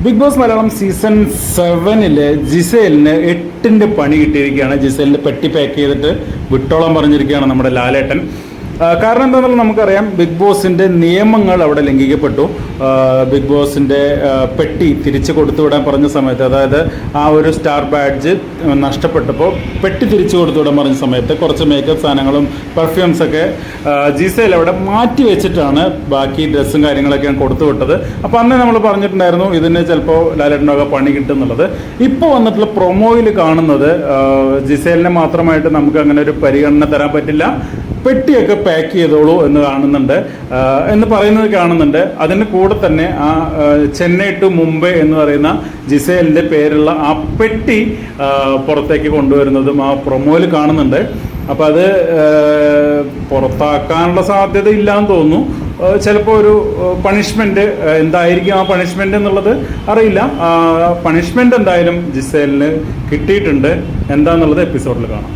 Big boss Malayalam season 7 ജിസേലിന് 8ന്റെ പണി കിട്ടിയിരിക്കുകയാണ്. ജിസേലിന് പെട്ടി പാക്ക് ചെയ്തിട്ട് വിട്ടോളം പറഞ്ഞിരിക്കുകയാണ് നമ്മുടെ ലാലേട്ടൻ. കാരണം എന്താണെന്ന് നമുക്കറിയാം, ബിഗ് ബോസിൻ്റെ നിയമങ്ങൾ അവിടെ ലംഘിക്കപ്പെട്ടു. ബിഗ് ബോസിൻ്റെ പെട്ടി തിരിച്ചു കൊടുത്തുവിടാൻ പറഞ്ഞ സമയത്ത്, അതായത് ആ ഒരു സ്റ്റാർ ബാഡ്ജ് നഷ്ടപ്പെട്ടപ്പോൾ പെട്ടി തിരിച്ചു കൊടുത്തുവിടാൻ പറഞ്ഞ സമയത്ത് കുറച്ച് മേക്കപ്പ് സാധനങ്ങളും പെർഫ്യൂംസൊക്കെ ജിസേൽ അവിടെ മാറ്റി വെച്ചിട്ടാണ് ബാക്കി ഡ്രസ്സും കാര്യങ്ങളൊക്കെ കൊടുത്തു വിട്ടത്. അപ്പോൾ അന്ന് നമ്മൾ പറഞ്ഞിട്ടുണ്ടായിരുന്നു ഇതിന് ചിലപ്പോൾ ലാലേട്ടനൊക്കെ പണി കിട്ടും എന്നുള്ളത്. ഇപ്പോൾ വന്നിട്ടുള്ള പ്രൊമോയിൽ കാണുന്നത് ജിസേലിനെ മാത്രമായിട്ട് നമുക്ക് അങ്ങനെ ഒരു പരിഗണന തരാൻ പറ്റില്ല, പെട്ടിയൊക്കെ പാക്ക് ചെയ്തോളൂ എന്ന് പറയുന്നത് കാണുന്നുണ്ട്. അതിന് കൂടെ തന്നെ ആ ചെന്നൈ ടു മുംബൈ എന്ന് പറയുന്ന ജിസേലിൻ്റെ പേരുള്ള ആ പെട്ടി പുറത്തേക്ക് കൊണ്ടുവരുന്നതും ആ പ്രൊമോയിൽ കാണുന്നുണ്ട്. അപ്പം അത് പുറത്താക്കാനുള്ള സാധ്യത ഇല്ലാന്ന് തോന്നുന്നു. ചിലപ്പോൾ ഒരു പണിഷ്മെൻറ്റ് എന്തായിരിക്കും ആ പണിഷ്മെൻ്റ് എന്നുള്ളത് അറിയില്ല. പണിഷ്മെൻ്റ് എന്തായാലും ജിസേലിന് കിട്ടിയിട്ടുണ്ട്. എന്താണെന്നുള്ളത് എപ്പിസോഡിൽ കാണാം.